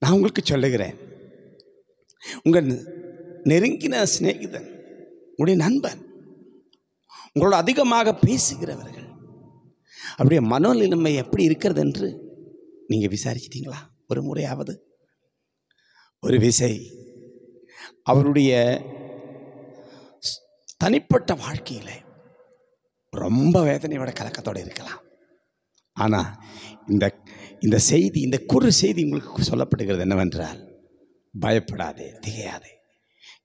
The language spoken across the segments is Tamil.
நான் உங்களுக்கு சொல்லுகிறேன், உங்கள் நெருங்கின சிநேகிதன், உங்களுடைய நண்பன், உங்களோட அதிகமாக பேசுகிறவர்கள், அப்படியே மனோநிலைமை எப்படி இருக்கிறது என்று நீங்கள் விசாரிச்சிட்டீங்களா? ஒரு முறையாவது ஒரு விசை அவருடைய தனிப்பட்ட வாழ்க்கையில் ரொம்ப வேதனையோட கலக்கத்தோடு இருக்கலாம். ஆனால் இந்த செய்தி, இந்த குறு செய்தி உங்களுக்கு சொல்லப்படுகிறது என்னவென்றால், பயப்படாதே, திகையாதே,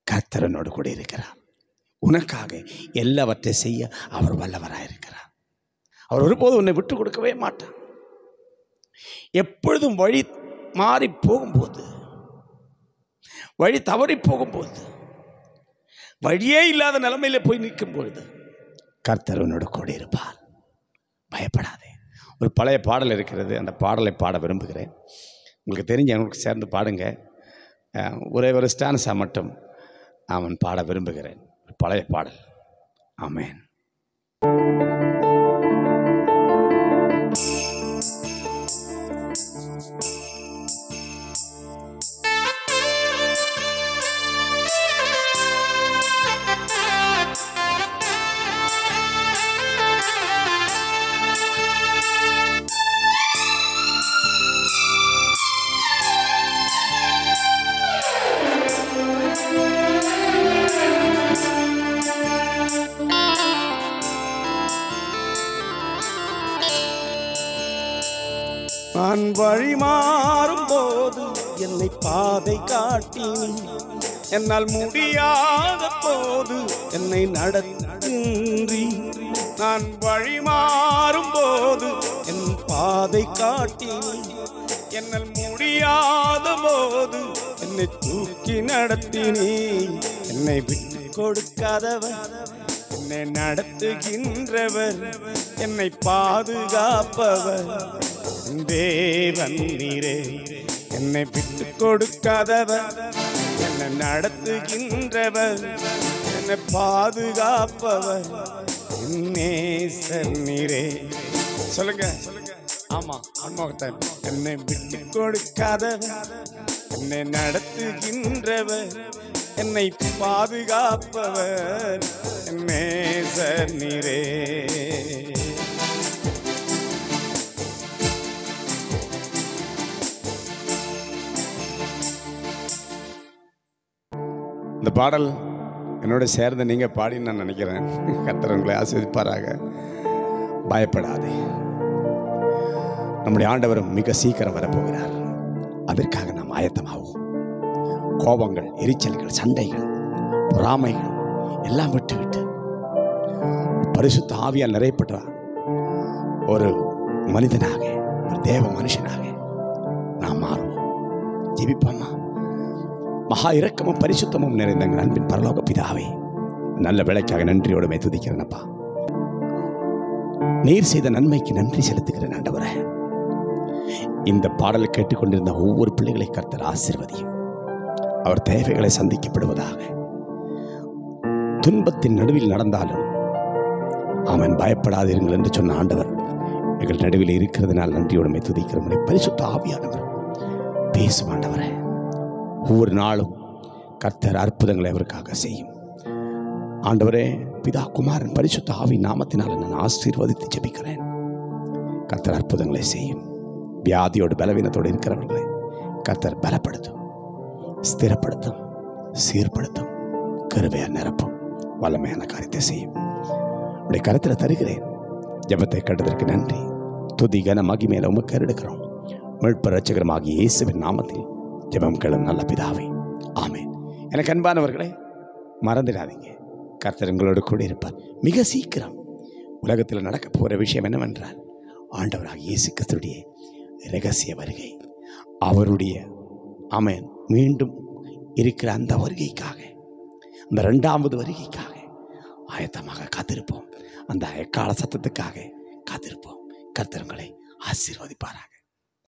கர்த்தரனோடு கூட இருக்கிறார். உனக்காக எல்லாவற்றை செய்ய அவர் வல்லவராக இருக்கிறார். அவர் ஒருபோதும் உன்னை விட்டு கொடுக்கவே மாட்டார். எப்பொழுதும் வழி மாறி போகும்போது, வழி தவறி போகும்போது, வழியே இல்லாத நிலைமையில் போய் நிற்கும் பொழுது கர்த்தர் உன்னோட கூட இருப்பார். பயப்படாதே. ஒரு பழைய பாடல் இருக்கிறது, அந்த பாடலை பாட விரும்புகிறேன். உங்களுக்கு தெரிஞ்ச எனக்கு சேர்ந்து பாடுங்க. ஒரே ஒரு ஸ்டான்ஸா மட்டும் நான் பாட விரும்புகிறேன். பழைய பாடல். ஆமென். நான் வழி மாறும் போது என்னை பாதை காட்டி, என்னால் முடியாத போது என்னை நடத்துன்றி. நான் வழி மாறும் போது என் பாதை காட்டி, என்னால் முடியாத போது என்னை தூக்கி நடத்தினி. என்னை விட்டு கொடுக்காதவர், என்னை நடத்துகின்றவர், என்னை பாதுகாப்பவர் தேவன் நீரே. என்னை விட்டு கொடுக்காதவர், என்னை நடத்துகின்றவர், என்னை பாதுகாப்பவர் நேசர் நீரே. சொல்லுங்க. ஆமா, என்னை விட்டு கொடுக்காதவர், என்னை நடத்துகின்றவர், என்னை பாதுகாப்பவர் நேசர் நீரே. இந்த பாடல் என்னோட சேர்ந்து நீங்கள் பாடின்னு நான் நினைக்கிறேன். கர்த்தர் உங்களை ஆசீர்வதிப்பாராக. பயப்படாதே, நம்முடைய ஆண்டவர் மிக சீக்கிரம் வரப்போகிறார். அதற்காக நாம் ஆயத்தமாகும். கோபங்கள், எரிச்சல்கள், சண்டைகள், பொறாமைகள் எல்லாம் விட்டு பரிசுத்த ஆவியால் நிறையப்பட்ட ஒரு மனிதனாக, ஒரு தேவ மனுஷனாக நாம் மாறுவோம். ஜெபிப்போமா? மகா இரக்கமும் பரிசுத்தமும் நிறைந்த எங்கள் அன்பின் பரலோக பிதாவே, நல்ல வேலைக்காக நன்றியோடு துதிக்கிறேனப்பா. நீர் செய்த நன்மைக்கு நன்றி செலுத்துகிறேன் ஆண்டவரே. இந்த பாடலை கேட்டுக்கொண்டிருந்த ஒவ்வொரு பிள்ளைகளை கர்த்தர் ஆசீர்வதியும். அவர் தேவைகளை சந்திக்கப்படுவதாக. துன்பத்தின் நடுவில் நடந்தாலும் அவன் பயப்படாதீர்கள் என்று சொன்ன ஆண்டவர் எங்கள் நடுவில் இருக்கிறதுனால் நன்றியோடு துதிக்கிறோம். பரிசுத்த ஆவியானவர் பேசும் ஆண்டவரே. ஒவ்வொரு நாளும் கர்த்தர் அற்புதங்களை அவருக்காக செய்யும் ஆண்டவரே. பிதா, குமாரன், பரிசுத்த ஆவி நாமத்தினால் நான் ஆசீர்வதித்து ஜெபிக்கிறேன். கர்த்தர் அற்புதங்களை செய்யும். வியாதியோடு பலவீனத்தோடு இருக்கிறவர்களை கர்த்தர் பலப்படுத்தும், ஸ்திரப்படுத்தும், சீர்படுத்தும், கிருபையா நிரப்பும், வல்லமையான காரியத்தை செய்யும். உடைய கருத்தில் தருகிறேன். ஜெபத்தை கேட்டதற்கு நன்றி. துதி கன மகிமையில உமக்கு எடுக்கிறோம். மீட்பர் இரட்சகருமாகிய இயேசுவின் நாமத்தில் ஜெபம் கேளும் நல்ல பிதாவே, ஆமென். எனக்கு அன்பானவர்களே, மறந்துடாதீங்க, கர்த்தர் உங்களோடு கூட இருப்பார். மிக சீக்கிரம் உலகத்தில் நடக்க போகிற விஷயம் என்னவென்றால், ஆண்டவராக இயேசு கிறிஸ்துடைய இரகசிய வருகை. அவருடைய ஆமென் மீண்டும் இருக்கிற அந்த வருகைக்காக, அந்த 2வது வருகைக்காக ஆயத்தமாக காத்திருப்போம். அந்த எக்கால சத்தத்துக்காக காத்திருப்போம். கர்த்தர் உங்களை ஆசீர்வதிப்பாராக.